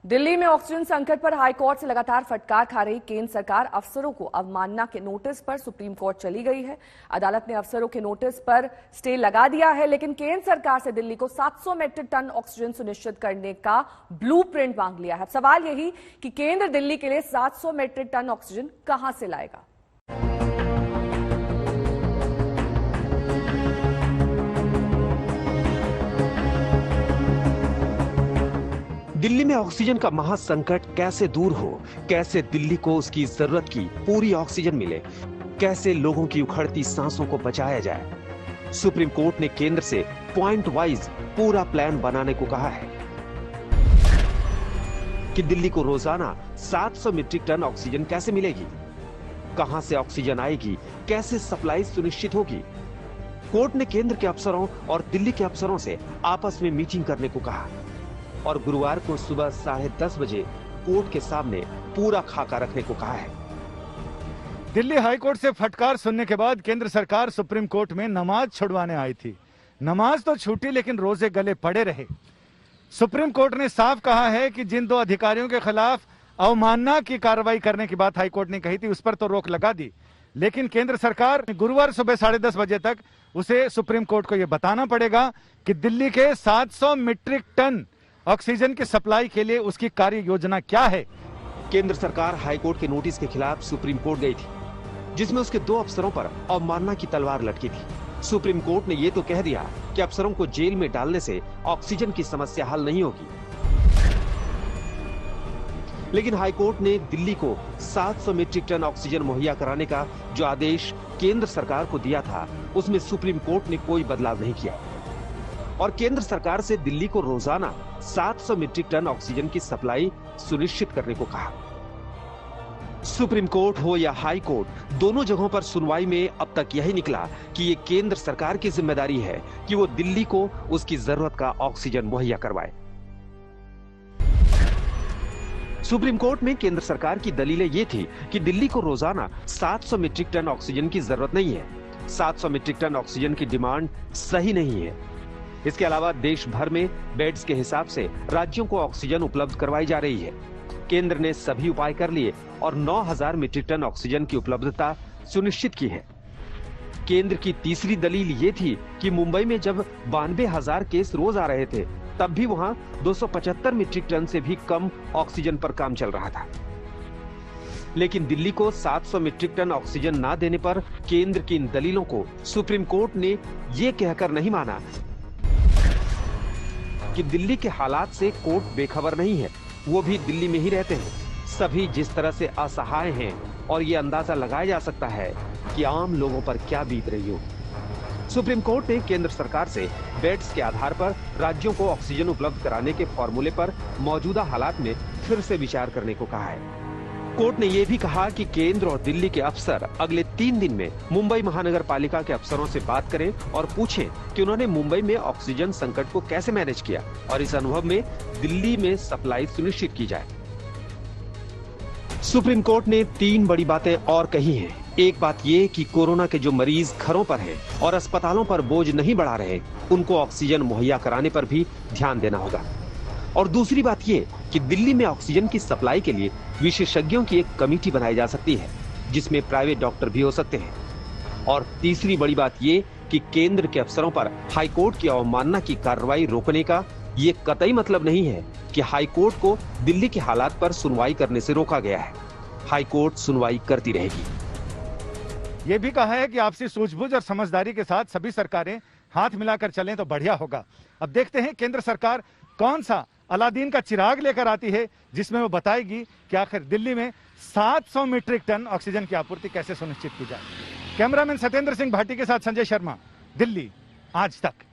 दिल्ली में ऑक्सीजन संकट पर हाईकोर्ट से लगातार फटकार खा रही केंद्र सरकार अफसरों को अवमानना के नोटिस पर सुप्रीम कोर्ट चली गई है। अदालत ने अफसरों के नोटिस पर स्टे लगा दिया है, लेकिन केंद्र सरकार से दिल्ली को 700 मीट्रिक टन ऑक्सीजन सुनिश्चित करने का ब्लूप्रिंट मांग लिया है। सवाल यही कि केंद्र दिल्ली के लिए 700 मीट्रिक टन ऑक्सीजन कहां से लाएगा। दिल्ली में ऑक्सीजन का महासंकट कैसे दूर हो, कैसे दिल्ली को उसकी जरूरत की पूरी ऑक्सीजन मिले, कैसे लोगों की उखड़ती सांसों को बचाया जाए। सुप्रीम कोर्ट ने केंद्र से पॉइंट वाइज पूरा प्लान बनाने को कहा है कि दिल्ली को रोजाना 700 मीट्रिक टन ऑक्सीजन कैसे मिलेगी, कहां से ऑक्सीजन आएगी, कैसे सप्लाई सुनिश्चित होगी। कोर्ट ने केंद्र के अफसरों और दिल्ली के अफसरों से आपस में मीटिंग करने को कहा और गुरुवार को सुबह 10:30 बजे कोर्ट के सामने पूरा खाका रखने को कहा है। दिल्ली हाईकोर्ट से फटकार सुनने के बाद केंद्र सरकार सुप्रीम कोर्ट में नमाज छुड़वाने आई थी। नमाज तो छूटी, लेकिन रोजे गले पड़े रहे। सुप्रीम कोर्ट ने साफ कहा है कि जिन दो अधिकारियों के खिलाफ अवमानना की कार्रवाई करने की बात हाईकोर्ट ने कही थी, उस पर तो रोक लगा दी, लेकिन केंद्र सरकार गुरुवार सुबह 10:30 बजे तक उसे सुप्रीम कोर्ट को यह बताना पड़ेगा कि दिल्ली के 700 मीट्रिक टन ऑक्सीजन की सप्लाई के लिए उसकी कार्य योजना क्या है। केंद्र सरकार हाईकोर्ट के नोटिस के खिलाफ सुप्रीम कोर्ट गई थी, जिसमें उसके दो अफसरों पर अवमानना की तलवार लटकी थी। सुप्रीम कोर्ट ने यह तो कह दिया कि अफसरों को जेल में डालने से ऑक्सीजन की समस्या हल नहीं होगी, लेकिन हाईकोर्ट ने दिल्ली को 700 मीट्रिक टन ऑक्सीजन मुहैया कराने का जो आदेश केंद्र सरकार को दिया था, उसमें सुप्रीम कोर्ट ने कोई बदलाव नहीं किया और केंद्र सरकार से दिल्ली को रोजाना 700 मीट्रिक टन ऑक्सीजन की सप्लाई सुनिश्चित करने को कहा। सुप्रीम कोर्ट हो या हाई कोर्ट, दोनों जगहों पर सुनवाई में अब तक यही निकला कि ये केंद्र सरकार की जिम्मेदारी है कि वो दिल्ली को उसकी जरूरत का ऑक्सीजन मुहैया करवाए। सुप्रीम कोर्ट में केंद्र सरकार की दलीलें ये थी कि दिल्ली को रोजाना 700 मीट्रिक टन ऑक्सीजन की जरूरत नहीं है। 700 मीट्रिक टन ऑक्सीजन की डिमांड सही नहीं है। इसके अलावा देश भर में बेड्स के हिसाब से राज्यों को ऑक्सीजन उपलब्ध करवाई जा रही है। केंद्र ने सभी उपाय कर लिए और 9000 मीट्रिक टन ऑक्सीजन की उपलब्धता सुनिश्चित की है। केंद्र की तीसरी दलील ये थी कि मुंबई में जब 92,000 केस रोज आ रहे थे, तब भी वहां 275 मीट्रिक टन से भी कम ऑक्सीजन पर काम चल रहा था। लेकिन दिल्ली को 700 मीट्रिक टन ऑक्सीजन ना देने पर केंद्र की इन दलीलों को सुप्रीम कोर्ट ने ये कहकर नहीं माना कि दिल्ली के हालात से कोर्ट बेखबर नहीं है, वो भी दिल्ली में ही रहते हैं। सभी जिस तरह से असहाय हैं और ये अंदाजा लगाया जा सकता है कि आम लोगों पर क्या बीत रही हो। सुप्रीम कोर्ट ने केंद्र सरकार से बेड्स के आधार पर राज्यों को ऑक्सीजन उपलब्ध कराने के फॉर्मूले पर मौजूदा हालात में फिर से विचार करने को कहा है। कोर्ट ने यह भी कहा कि केंद्र और दिल्ली के अफसर अगले 3 दिन में मुंबई महानगर पालिका के अफसरों से बात करें और पूछें कि उन्होंने मुंबई में ऑक्सीजन संकट को कैसे मैनेज किया और इस अनुभव में दिल्ली में सप्लाई सुनिश्चित की जाए। सुप्रीम कोर्ट ने 3 बड़ी बातें और कही हैं। एक बात ये कि कोरोना के जो मरीज घरों पर हैं और अस्पतालों पर बोझ नहीं बढ़ा रहे, उनको ऑक्सीजन मुहैया कराने पर भी ध्यान देना होगा। और दूसरी बात ये कि दिल्ली में ऑक्सीजन की सप्लाई के लिए विशेषज्ञों की एक कमेटी बनाई जा सकती है, जिसमें प्राइवेट डॉक्टर भी हो सकते हैं। और तीसरी बड़ी बात ये कि केंद्र के अफसरों पर हाईकोर्ट की अवमानना की कार्रवाई रोकने का ये कतई मतलब नहीं है कि हाईकोर्ट को दिल्ली के हालात पर सुनवाई करने से रोका गया है। हाईकोर्ट सुनवाई करती रहेगी। यह भी कहा है कि आपसी सूझबूझ और समझदारी के साथ सभी सरकारें हाथ मिलाकर चलें तो बढ़िया होगा। अब देखते हैं केंद्र सरकार कौन सा अलादीन का चिराग लेकर आती है, जिसमें वो बताएगी कि आखिर दिल्ली में 700 मीट्रिक टन ऑक्सीजन की आपूर्ति कैसे सुनिश्चित की जाए। कैमरामैन सत्येंद्र सिंह भाटी के साथ संजय शर्मा, दिल्ली आज तक।